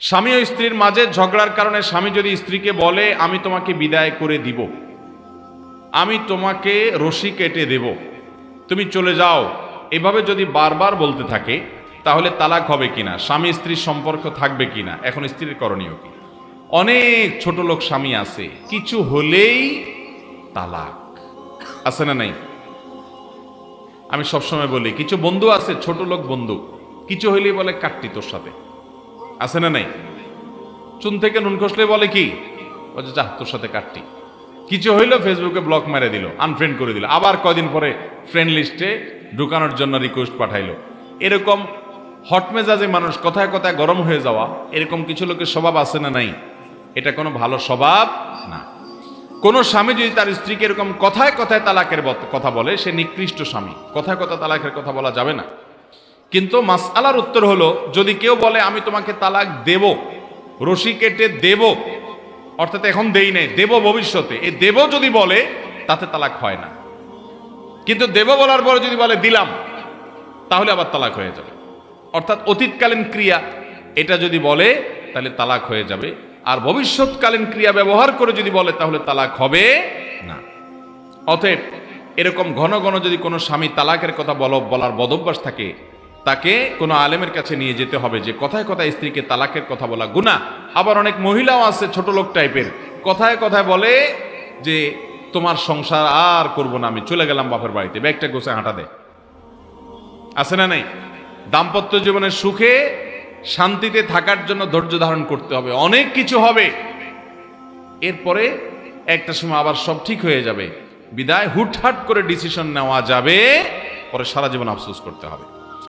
স্বামী ও স্ত্রীর মাঝে ঝগড়ার কারণে স্বামী যদি স্ত্রীকে বলে আমি তোমাকে বিদায় করে দিব, আমি তোমাকে রশি কেটে দেব, তুমি চলে যাও, এভাবে যদি বারবার বলতে থাকে তাহলে তালাক হবে কিনা, স্বামী স্ত্রীর সম্পর্ক থাকবে কিনা, এখন স্ত্রীর করণীয় কি? অনেক ছোট লোক স্বামী আছে, কিছু হলেই তালাক, আছে না নাই? আমি সবসময় বলি, কিছু বন্ধু আছে ছোট লোক বন্ধু, কিছু হইলেই বলে কাটতি তোর সাথে, আছে না নাই? চুন থেকে নুন খসলে বলে কি, বলছে যা তোর সাথে কাটতি। কিছু হইলো ফেসবুকে ব্লক মেরে দিল, আনফ্রেন্ড করে দিল, আবার কয়দিন পরে ফ্রেন্ড লিস্টে ঢুকানোর জন্য রিকোয়েস্ট পাঠাইলো। এরকম হটমেজাজে মানুষ, কথায় কথায় গরম হয়ে যাওয়া, এরকম কিছু লোকের স্বভাব আছে না নাই? এটা কোনো ভালো স্বভাব না। কোন স্বামী যদি তার স্ত্রীকে এরকম কথায় কথায় তালাকের কথা বলে, সে নিকৃষ্ট স্বামী, কথায় কথায় তালাকের কথা বলা যাবে না। কিন্তু মাসআলার উত্তর হলো, যদি কেউ বলে আমি তোমাকে তালাক দেব, রশি কেটে দেব, অর্থাৎ এখন দেই নাই, দেব ভবিষ্যতে, এই দেব যদি বলে তাতে তালাক হয় না। কিন্তু দেব বলার পরে যদি বলে দিলাম, তাহলে আবার তালাক হয়ে যাবে। অর্থাৎ অতীতকালীন ক্রিয়া এটা যদি বলে তাহলে তালাক হয়ে যাবে, আর ভবিষ্যৎকালীন ক্রিয়া ব্যবহার করে যদি বলে তাহলে তালাক হবে না। অতএব এরকম ঘন ঘন যদি কোনো স্বামী তালাকের কথা বলার বদভ্যাস থাকে, তাকে কোনো আলেমের কাছে নিয়ে যেতে হবে যে কথায় কথায় স্ত্রীকে তালাকের কথা বলা গুনাহ। আবার অনেক মহিলাও আছে ছোট লোক টাইপের, কথায় কথায় বলে যে তোমার সংসার আর করব না, আমি চলে গেলাম বাপের বাড়িতে, ব্যাগটা গোছায় হাঁটা দেয়, আছে না নাই? দাম্পত্য জীবনের সুখে শান্তিতে থাকার জন্য ধৈর্য ধারণ করতে হবে, অনেক কিছু হবে, এরপরে একটা সময় আবার সব ঠিক হয়ে যাবে। বিদায় হুটহাট করে ডিসিশন নেওয়া যাবে, পরে সারা জীবন আফসোস করতে হবে।